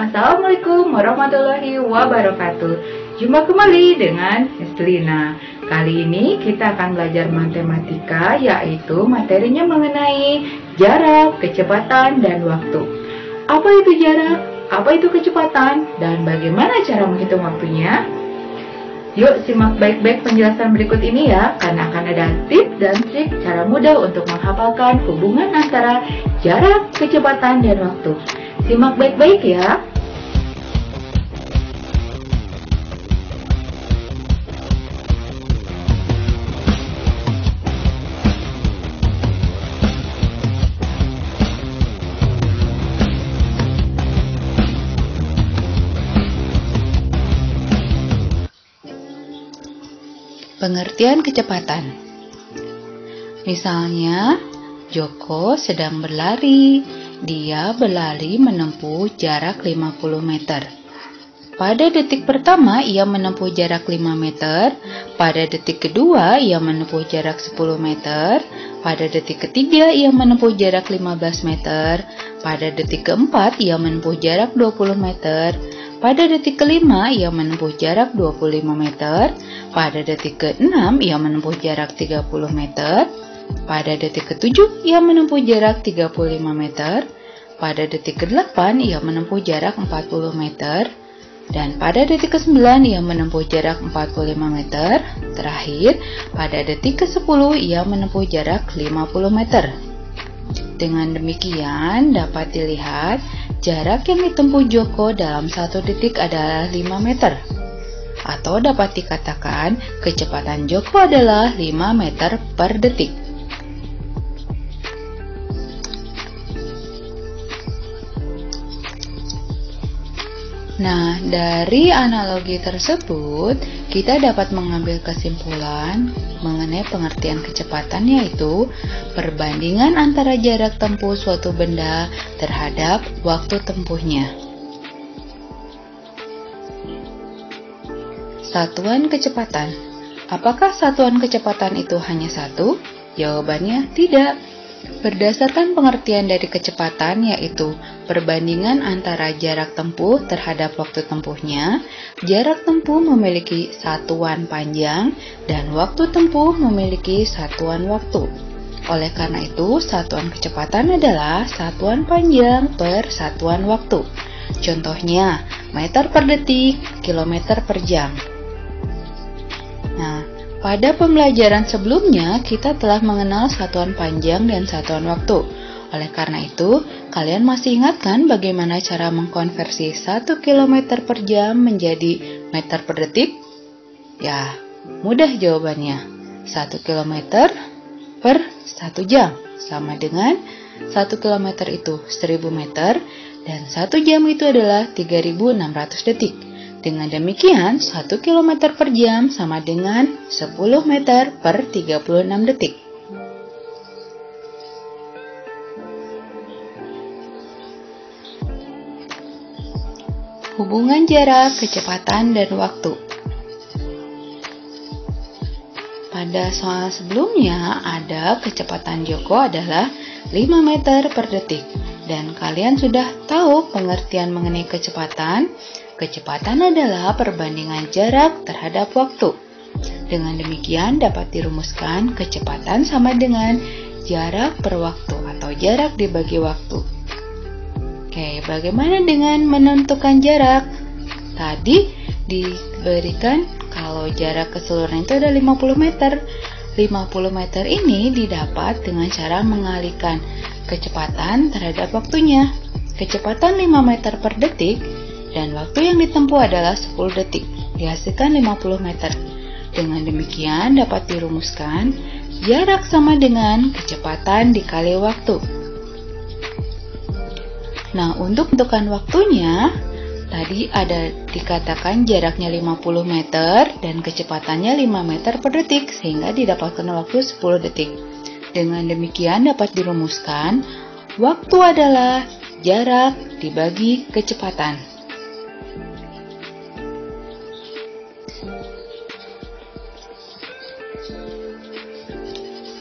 Assalamualaikum warahmatullahi wabarakatuh. Jumpa kembali dengan Eslina. Kali ini kita akan belajar matematika, yaitu materinya mengenai jarak, kecepatan, dan waktu. Apa itu jarak? Apa itu kecepatan? Dan bagaimana cara menghitung waktunya? Yuk simak baik-baik penjelasan berikut ini ya, karena akan ada tips dan trik cara mudah untuk menghafalkan hubungan antara jarak, kecepatan, dan waktu. Simak baik-baik ya. Pengertian kecepatan. Misalnya, Joko sedang berlari. Dia berlari menempuh jarak 50 meter. Pada detik pertama, ia menempuh jarak 5 meter. Pada detik kedua, ia menempuh jarak 10 meter. Pada detik ketiga, ia menempuh jarak 15 meter. Pada detik keempat, ia menempuh jarak 20 meter. Pada detik kelima, ia menempuh jarak 25 meter. Pada detik ke-6, ia menempuh jarak 30 meter. Pada detik ke-7, ia menempuh jarak 35 meter. Pada detik ke-8, ia menempuh jarak 40 meter. Dan pada detik ke-9, ia menempuh jarak 45 meter. Terakhir, pada detik ke-10, ia menempuh jarak 50 meter. Dengan demikian, dapat dilihat jarak yang ditempuh Joko dalam 1 detik adalah 5 meter. Atau dapat dikatakan kecepatan Joko adalah 5 meter per detik. Nah, dari analogi tersebut, kita dapat mengambil kesimpulan mengenai pengertian kecepatan, yaitu perbandingan antara jarak tempuh suatu benda terhadap waktu tempuhnya. Satuan kecepatan. Apakah satuan kecepatan itu hanya satu? Jawabannya tidak. Berdasarkan pengertian dari kecepatan, yaitu perbandingan antara jarak tempuh terhadap waktu tempuhnya, jarak tempuh memiliki satuan panjang dan waktu tempuh memiliki satuan waktu. Oleh karena itu, satuan kecepatan adalah satuan panjang per satuan waktu. Contohnya, meter per detik, kilometer per jam. Nah, pada pembelajaran sebelumnya, kita telah mengenal satuan panjang dan satuan waktu. Oleh karena itu, kalian masih ingat kan bagaimana cara mengkonversi 1 km per jam menjadi meter per detik? Ya, mudah jawabannya. 1 km per 1 jam sama dengan 1 km itu 1000 meter dan 1 jam itu adalah 3600 detik. Dengan demikian, 1 km per jam sama dengan 10 meter per 36 detik. Hubungan jarak, kecepatan, dan waktu. Pada soal sebelumnya, ada kecepatan Joko adalah 5 meter per detik. Dan kalian sudah tahu pengertian mengenai kecepatan. Kecepatan adalah perbandingan jarak terhadap waktu. Dengan demikian dapat dirumuskan kecepatan sama dengan jarak per waktu atau jarak dibagi waktu. Oke, bagaimana dengan menentukan jarak? Tadi diberikan kalau jarak keseluruhan itu ada 50 meter. 50 meter ini didapat dengan cara mengalihkan kecepatan terhadap waktunya. Kecepatan 5 meter per detik dan waktu yang ditempuh adalah 10 detik, dihasilkan 50 meter. Dengan demikian dapat dirumuskan jarak sama dengan kecepatan dikali waktu. Nah, untuk menentukan waktunya, tadi ada dikatakan jaraknya 50 meter dan kecepatannya 5 meter per detik, sehingga didapatkan waktu 10 detik. Dengan demikian dapat dirumuskan waktu adalah jarak dibagi kecepatan.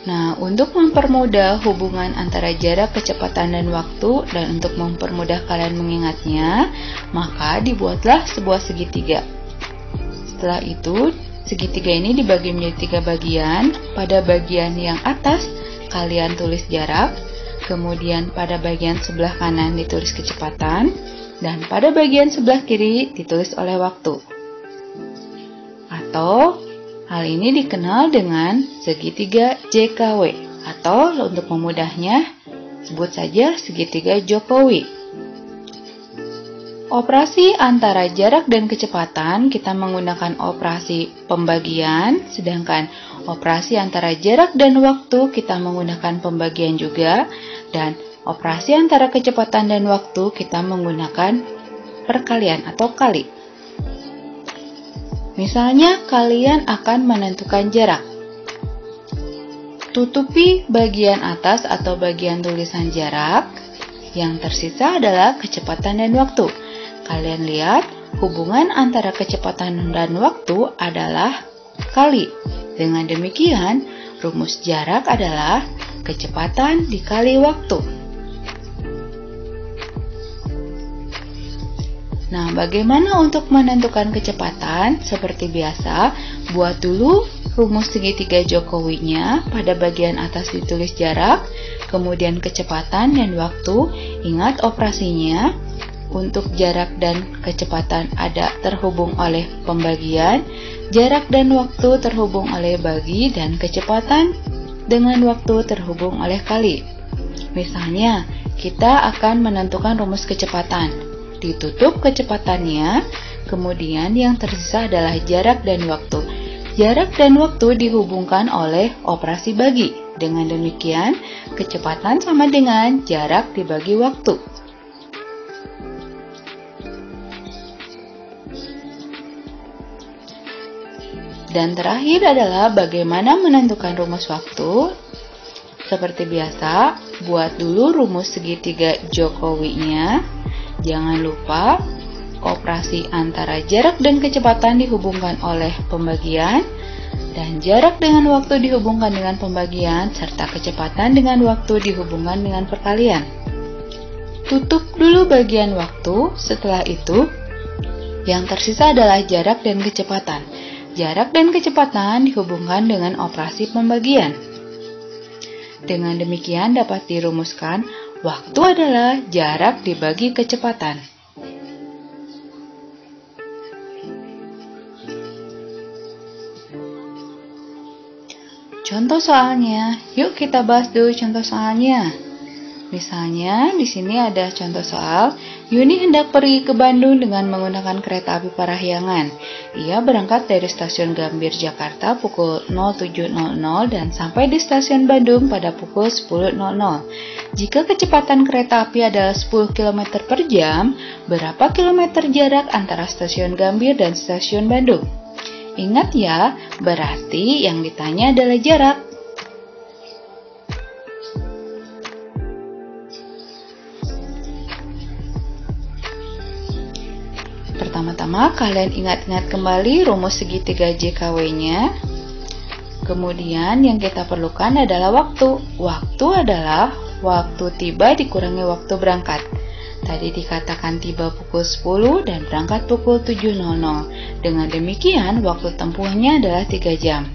Nah, untuk mempermudah hubungan antara jarak, kecepatan, dan waktu, dan untuk mempermudah kalian mengingatnya, maka dibuatlah sebuah segitiga. Setelah itu, segitiga ini dibagi menjadi 3 bagian. Pada bagian yang atas, kalian tulis jarak, kemudian pada bagian sebelah kanan ditulis kecepatan, dan pada bagian sebelah kiri ditulis oleh waktu. Atau hal ini dikenal dengan segitiga JKW, atau untuk memudahnya sebut saja segitiga Jokowi. Operasi antara jarak dan kecepatan kita menggunakan operasi pembagian, sedangkan operasi antara jarak dan waktu kita menggunakan pembagian juga, dan operasi antara kecepatan dan waktu kita menggunakan perkalian atau kali. Misalnya, kalian akan menentukan jarak. Tutupi bagian atas atau bagian tulisan jarak. Yang tersisa adalah kecepatan dan waktu. Kalian lihat, hubungan antara kecepatan dan waktu adalah kali. Dengan demikian, rumus jarak adalah kecepatan dikali waktu. Nah, bagaimana untuk menentukan kecepatan? Seperti biasa, buat dulu rumus segitiga Jokowi-nya. Pada bagian atas ditulis jarak, kemudian kecepatan dan waktu. Ingat operasinya. Untuk jarak dan kecepatan ada terhubung oleh pembagian, jarak dan waktu terhubung oleh bagi, dan kecepatan dengan waktu terhubung oleh kali. Misalnya, kita akan menentukan rumus kecepatan. Ditutup kecepatannya, kemudian yang tersisa adalah jarak dan waktu. Jarak dan waktu dihubungkan oleh operasi bagi. Dengan demikian, kecepatan sama dengan jarak dibagi waktu. Dan terakhir adalah bagaimana menentukan rumus waktu. Seperti biasa, buat dulu rumus segitiga Jokowi-nya. Jangan lupa, operasi antara jarak dan kecepatan dihubungkan oleh pembagian, dan jarak dengan waktu dihubungkan dengan pembagian, serta kecepatan dengan waktu dihubungkan dengan perkalian. Tutup dulu bagian waktu, setelah itu, yang tersisa adalah jarak dan kecepatan. Jarak dan kecepatan dihubungkan dengan operasi pembagian. Dengan demikian dapat dirumuskan, waktu adalah jarak dibagi kecepatan. Contoh soalnya, yuk kita bahas dulu contoh soalnya. Misalnya, di sini ada contoh soal, Yuni hendak pergi ke Bandung dengan menggunakan kereta api Parahyangan. Ia berangkat dari stasiun Gambir, Jakarta pukul 07.00 dan sampai di stasiun Bandung pada pukul 10.00. Jika kecepatan kereta api adalah 10 km per jam, berapa kilometer jarak antara stasiun Gambir dan stasiun Bandung? Ingat ya, berarti yang ditanya adalah jarak. Pertama-tama kalian ingat-ingat kembali rumus segitiga JKW-nya. Kemudian yang kita perlukan adalah waktu. Waktu adalah waktu tiba dikurangi waktu berangkat. Tadi dikatakan tiba pukul 10 dan berangkat pukul 7.00. Dengan demikian waktu tempuhnya adalah 3 jam.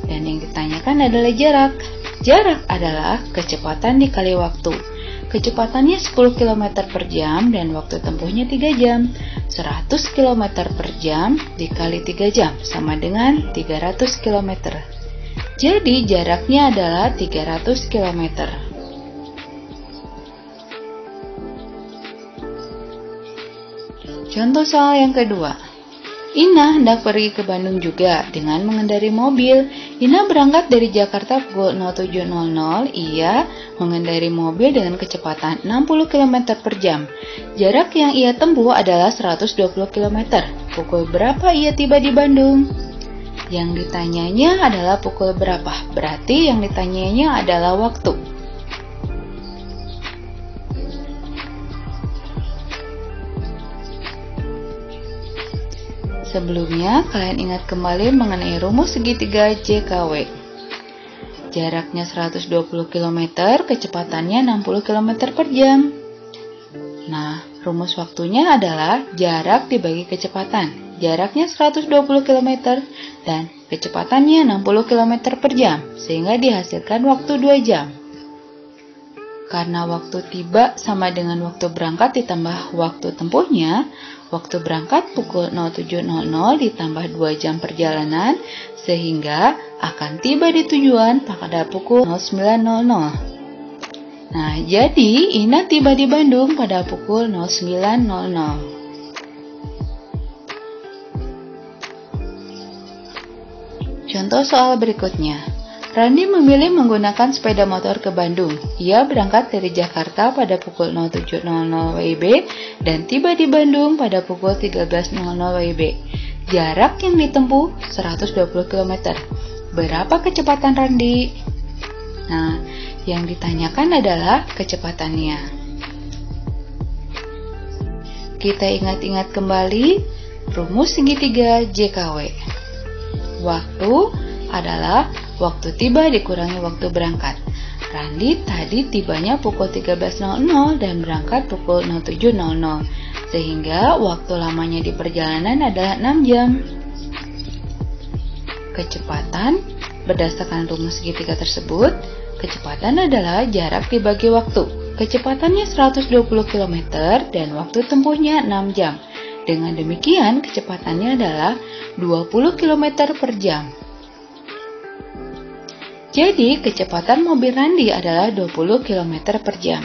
Dan yang ditanyakan adalah jarak. Jarak adalah kecepatan dikali waktu. Kecepatannya 10 km per jam dan waktu tempuhnya 3 jam. 100 km per jam dikali 3 jam sama dengan 300 km. Jadi jaraknya adalah 300 km. Contoh soal yang kedua. Ina hendak pergi ke Bandung juga dengan mengendari mobil. Ina berangkat dari Jakarta pukul 07.00. Ia mengendari mobil dengan kecepatan 60 km per jam. Jarak yang ia tempuh adalah 120 km. Pukul berapa ia tiba di Bandung? Yang ditanyanya adalah pukul berapa. Berarti yang ditanyanya adalah waktu. Sebelumnya, kalian ingat kembali mengenai rumus segitiga JKW. Jaraknya 120 km, kecepatannya 60 km per jam. Nah, rumus waktunya adalah jarak dibagi kecepatan. Jaraknya 120 km dan kecepatannya 60 km per jam, sehingga dihasilkan waktu 2 jam. Karena waktu tiba sama dengan waktu berangkat ditambah waktu tempuhnya, waktu berangkat pukul 07.00 ditambah 2 jam perjalanan, sehingga akan tiba di tujuan pada pukul 09.00. Nah, jadi Ina tiba di Bandung pada pukul 09.00. Contoh soal berikutnya. Randi memilih menggunakan sepeda motor ke Bandung. Ia berangkat dari Jakarta pada pukul 07.00 WIB dan tiba di Bandung pada pukul 13.00 WIB. Jarak yang ditempuh 120 km. Berapa kecepatan Randi? Nah, yang ditanyakan adalah kecepatannya. Kita ingat-ingat kembali rumus segitiga JKW. Waktu adalah waktu tiba dikurangi waktu berangkat. Randi tadi tibanya pukul 13.00 dan berangkat pukul 07.00, sehingga waktu lamanya di perjalanan adalah 6 jam. Kecepatan berdasarkan rumus segitiga tersebut, kecepatan adalah jarak dibagi waktu. Kecepatannya 120 km dan waktu tempuhnya 6 jam. Dengan demikian, kecepatannya adalah 20 km per jam. Jadi, kecepatan mobil Randi adalah 20 km per jam.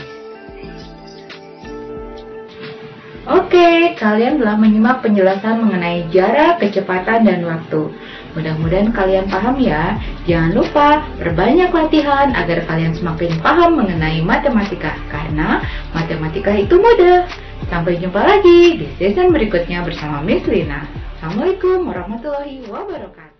Oke, kalian telah menyimak penjelasan mengenai jarak, kecepatan, dan waktu. Mudah-mudahan kalian paham ya. Jangan lupa perbanyak latihan agar kalian semakin paham mengenai matematika, karena matematika itu mudah. Sampai jumpa lagi di season berikutnya bersama Miss Lina. Assalamualaikum warahmatullahi wabarakatuh.